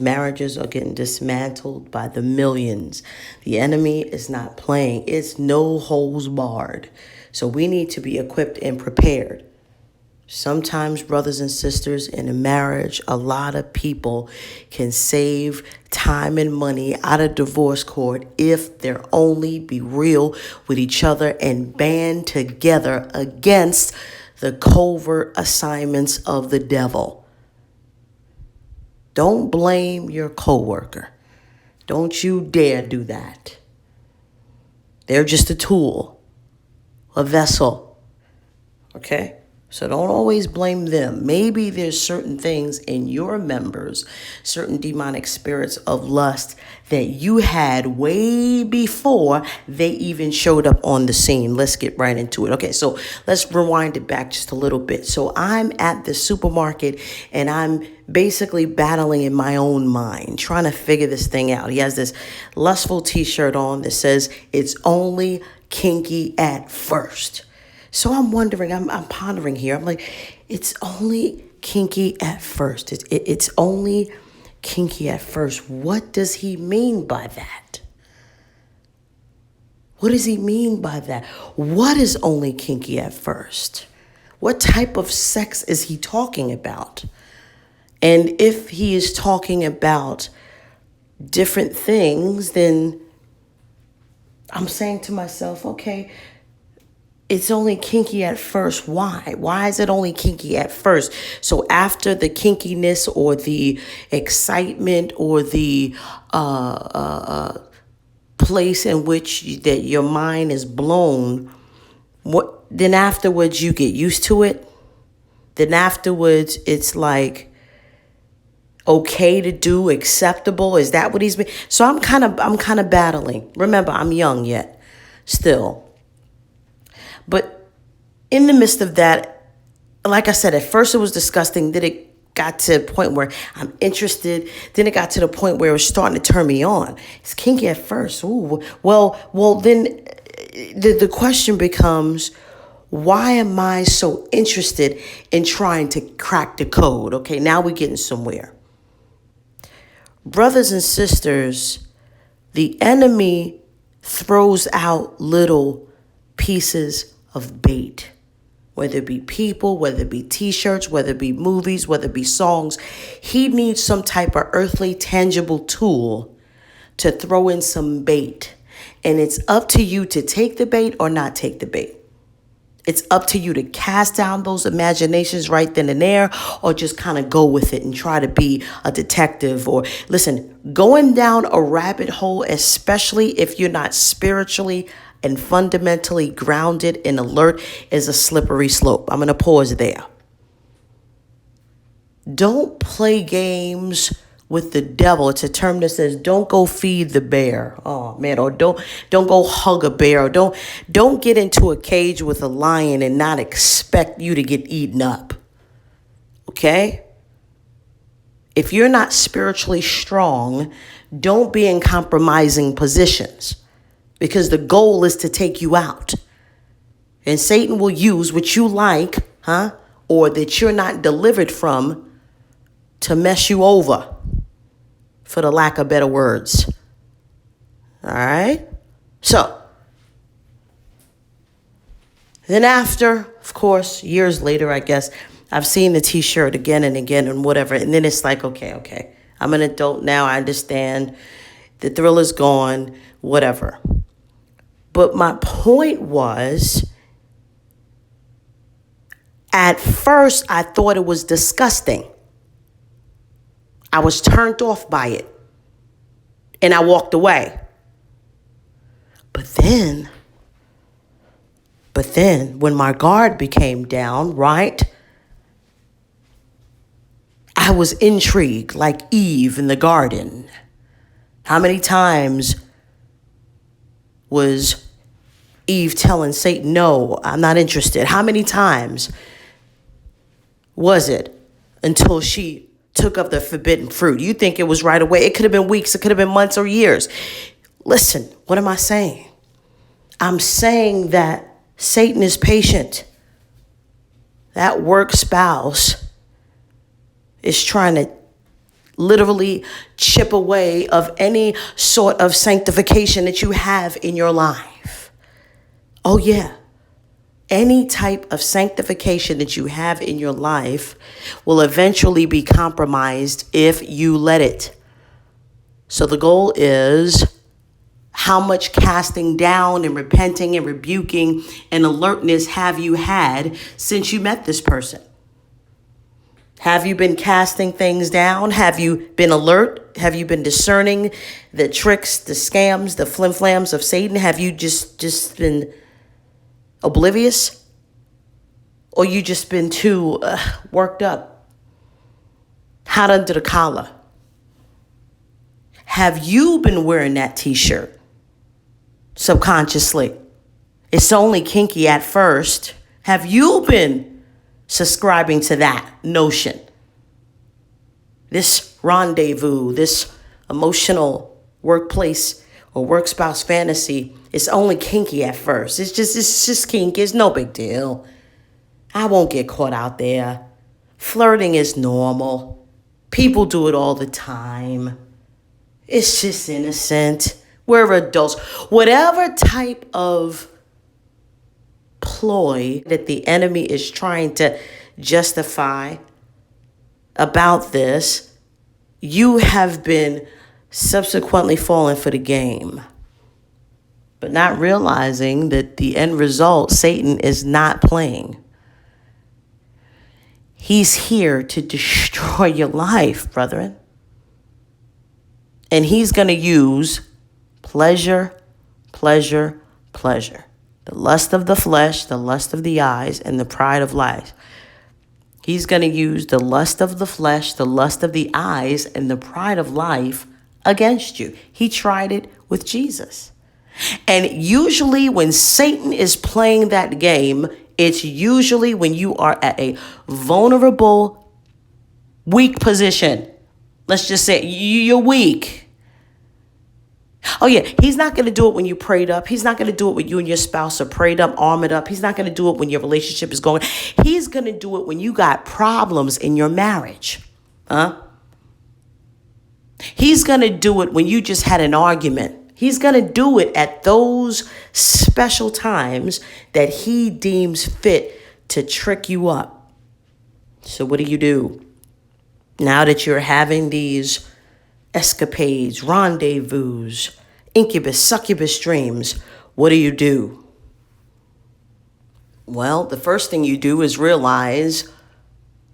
Marriages are getting dismantled by the millions. The enemy is not playing. It's no holds barred. So we need to be equipped and prepared. Sometimes, brothers and sisters, in a marriage, a lot of people can save time and money out of divorce court if they're only be real with each other and band together against the covert assignments of the devil. Don't blame your coworker. Don't you dare do that. They're just a tool, a vessel. Okay? So don't always blame them. Maybe there's certain things in your members, certain demonic spirits of lust that you had way before they even showed up on the scene. Let's get right into it. Okay, so let's rewind it back just a little bit. So I'm at the supermarket and I'm basically battling in my own mind, trying to figure this thing out. He has this lustful t-shirt on that says, "It's only kinky at first." So I'm wondering, I'm pondering here. I'm like, it's only kinky at first. It's only kinky at first. What does he mean by that? What does he mean by that? What is only kinky at first? What type of sex is he talking about? And if he is talking about different things, then I'm saying to myself, okay, it's only kinky at first. Why? Why is it only kinky at first? So after the kinkiness or the excitement or the place in which that your mind is blown, then afterwards you get used to it. Then afterwards it's like okay to do, acceptable. Is that what he's been? So I'm kind of battling. Remember, I'm young yet, still. But in the midst of that, like I said, at first it was disgusting. Then it got to a point where I'm interested. Then it got to the point where it was starting to turn me on. It's kinky at first. Ooh, well, then the question becomes, why am I so interested in trying to crack the code? Okay, now we're getting somewhere. Brothers and sisters, the enemy throws out little pieces of bait, whether it be people, whether it be t-shirts, whether it be movies, whether it be songs. He needs some type of earthly tangible tool to throw in some bait. And it's up to you to take the bait or not take the bait. It's up to you to cast down those imaginations right then and there, or just kind of go with it and try to be a detective. Or listen, going down a rabbit hole, especially if you're not spiritually and fundamentally grounded and alert, is a slippery slope. I'm going to pause there. Don't play games with the devil. It's a term that says, don't go feed the bear. Oh man, or don't go hug a bear. Or don't get into a cage with a lion and not expect you to get eaten up. Okay? If you're not spiritually strong, don't be in compromising positions, because the goal is to take you out. And Satan will use what you like, or that you're not delivered from, to mess you over, for the lack of better words. All right? So, then after, of course, years later, I guess, I've seen the t-shirt again and again and whatever. And then it's like, okay. I'm an adult now. I understand. The thrill is gone, whatever. But my point was, at first, I thought it was disgusting. I was turned off by it. And I walked away. But then, when my guard became down, right? I was intrigued, like Eve in the garden. How many times was Eve telling Satan, no, I'm not interested? How many times was it until she took up the forbidden fruit? You think it was right away? It could have been weeks. It could have been months or years. Listen, what am I saying? I'm saying that Satan is patient. That work spouse is trying to literally chip away of any sort of sanctification that you have in your life. Oh, yeah. Any type of sanctification that you have in your life will eventually be compromised if you let it. So the goal is, how much casting down and repenting and rebuking and alertness have you had since you met this person? Have you been casting things down? Have you been alert? Have you been discerning the tricks, the scams, the flim-flams of Satan? Have you just been oblivious? Or you just been too worked up, hot under the collar? Have you been wearing that t-shirt subconsciously? It's only kinky at first. Have you been subscribing to that notion? This rendezvous, this emotional workplace or work spouse fantasy, it's only kinky at first. It's just kinky. It's no big deal. I won't get caught out there. Flirting is normal. People do it all the time. It's just innocent. We're adults. Whatever type of ploy that the enemy is trying to justify about this, you have been subsequently falling for the game, but not realizing that the end result, Satan is not playing. He's here to destroy your life, brethren. And he's going to use pleasure, pleasure, pleasure. The lust of the flesh, the lust of the eyes, and the pride of life. He's going to use the lust of the flesh, the lust of the eyes, and the pride of life against you. He tried it with Jesus. And usually when Satan is playing that game, it's usually when you are at a vulnerable, weak position. Let's just say you're weak. Oh, yeah, he's not going to do it when you prayed up. He's not going to do it when you and your spouse are prayed up, armored up. He's not going to do it when your relationship is going. He's going to do it when you got problems in your marriage. He's going to do it when you just had an argument. He's going to do it at those special times that he deems fit to trick you up. So what do? Now that you're having these escapades, rendezvous, incubus, succubus dreams, what do? Well, the first thing you do is realize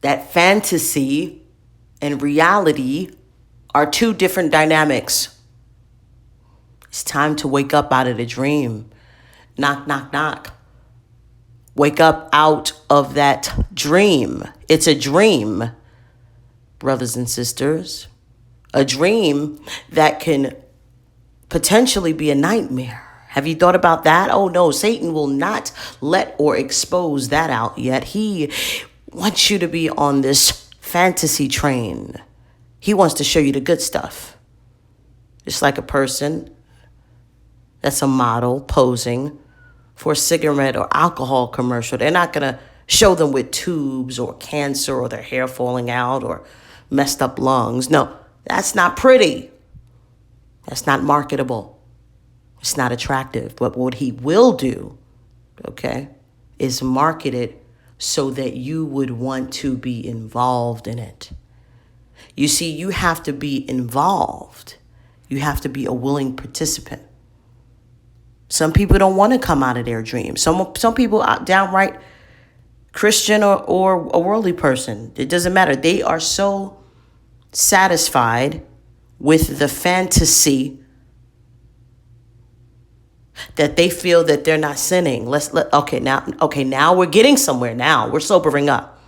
that fantasy and reality are two different dynamics. It's time to wake up out of the dream. Knock, knock, knock. Wake up out of that dream. It's a dream, brothers and sisters. A dream that can potentially be a nightmare. Have you thought about that? Oh no, Satan will not let or expose that out yet. He wants you to be on this fantasy train. He wants to show you the good stuff. Just like a person that's a model posing for a cigarette or alcohol commercial. They're not going to show them with tubes or cancer or their hair falling out or messed up lungs. No, that's not pretty. That's not marketable. It's not attractive. But what he will do, okay, is market it so that you would want to be involved in it. You see, you have to be involved. You have to be a willing participant. Some people don't want to come out of their dreams. Some people are downright Christian or a worldly person. It doesn't matter. They are so satisfied with the fantasy that they feel that they're not sinning. Now we're getting somewhere. Now we're sobering up.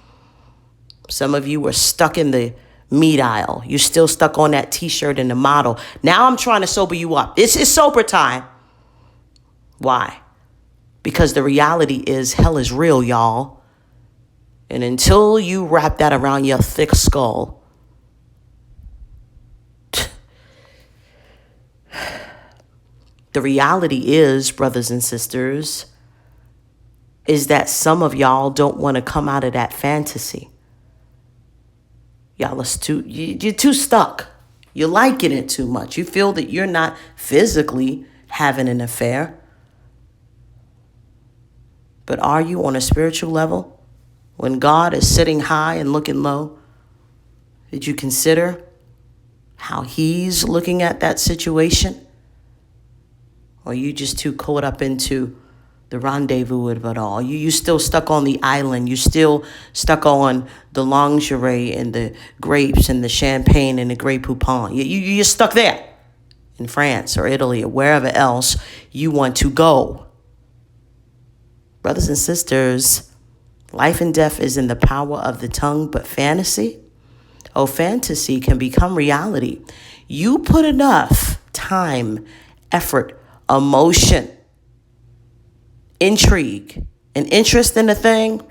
Some of you were stuck in the meat aisle. You're still stuck on that t-shirt and the model. Now I'm trying to sober you up. This is sober time. Why? Because the reality is hell is real, y'all. And until you wrap that around your thick skull, the reality is, brothers and sisters, is that some of y'all don't want to come out of that fantasy. Y'all are you're too stuck. You're liking it too much. You feel that you're not physically having an affair. But are you on a spiritual level? When God is sitting high and looking low, did you consider how he's looking at that situation? Or are you just too caught up into the rendezvous of it all? You still stuck on the island. You still stuck on the lingerie and the grapes and the champagne and the Grey Poupon. You're stuck there in France or Italy or wherever else you want to go. Brothers and sisters, life and death is in the power of the tongue, but fantasy can become reality. You put enough time, effort, emotion, intrigue, and interest in a thing,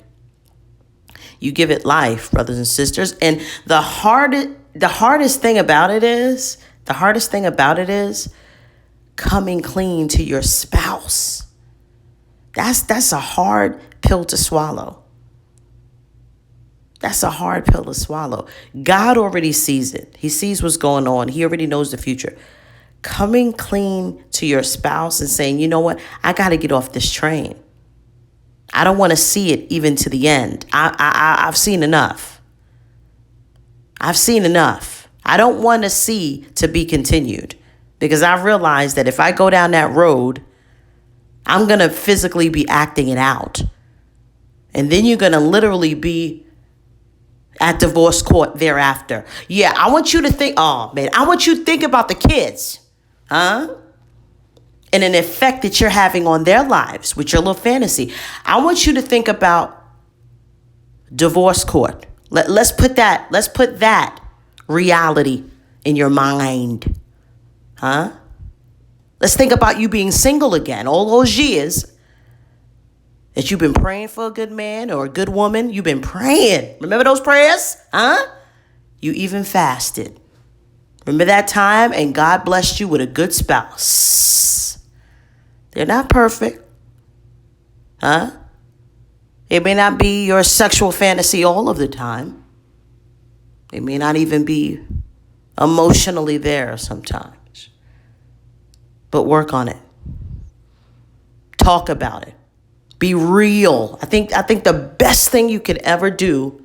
you give it life, brothers and sisters. And the hardest thing about it is coming clean to your spouse. That's a hard pill to swallow. That's a hard pill to swallow. God already sees it. He sees what's going on. He already knows the future. Coming clean to your spouse and saying, you know what? I got to get off this train. I don't want to see it even to the end. I've seen enough. I've seen enough. I don't want to see to be continued, because I realize that if I go down that road, I'm going to physically be acting it out. And then you're going to literally be at divorce court thereafter. Yeah, I want you to think, I want you to think about the kids. And an effect that you're having on their lives with your little fantasy. I want you to think about divorce court. Let's put that reality in your mind. Let's think about you being single again. All those years that you've been praying for a good man or a good woman. You've been praying. Remember those prayers? You even fasted. Remember that time, and God blessed you with a good spouse. They're not perfect. It may not be your sexual fantasy all of the time. They may not even be emotionally there sometimes. But work on it. Talk about it. Be real. I think the best thing you could ever do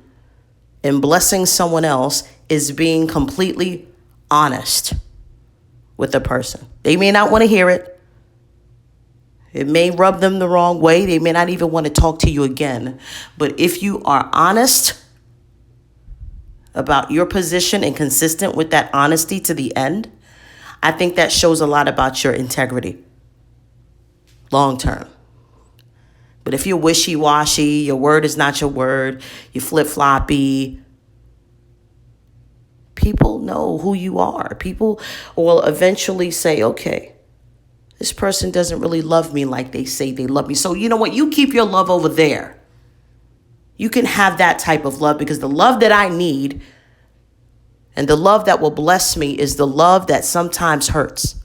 in blessing someone else is being completely honest with the person. They may not want to hear it. It may rub them the wrong way. They may not even want to talk to you again. But if you are honest about your position and consistent with that honesty to the end, I think that shows a lot about your integrity long term. But if you're wishy-washy, your word is not your word, you're flip-floppy, people know who you are. People will eventually say, okay, this person doesn't really love me like they say they love me. So you know what? You keep your love over there. You can have that type of love, because the love that I need and the love that will bless me is the love that sometimes hurts.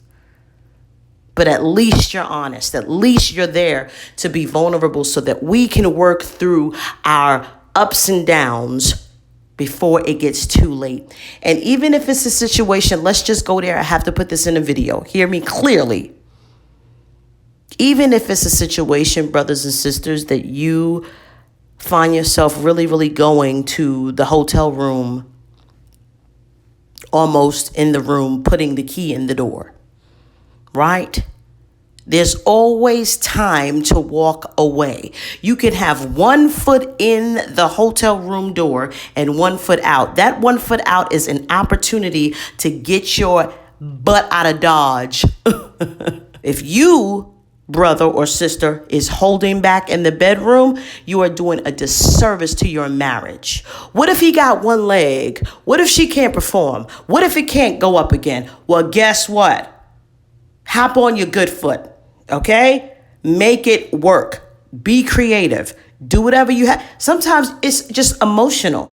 But at least you're honest. At least you're there to be vulnerable so that we can work through our ups and downs before it gets too late. And even if it's a situation, let's just go there. I have to put this in a video. Hear me clearly. Even if it's a situation, brothers and sisters, that you find yourself really, really going to the hotel room, almost in the room, putting the key in the door. Right? There's always time to walk away. You can have 1 foot in the hotel room door and 1 foot out. That 1 foot out is an opportunity to get your butt out of Dodge. If you, brother or sister, is holding back in the bedroom, you are doing a disservice to your marriage. What if he got one leg? What if she can't perform? What if it can't go up again? Well, guess what? Hop on your good foot, okay? Make it work. Be creative. Do whatever you have. Sometimes it's just emotional.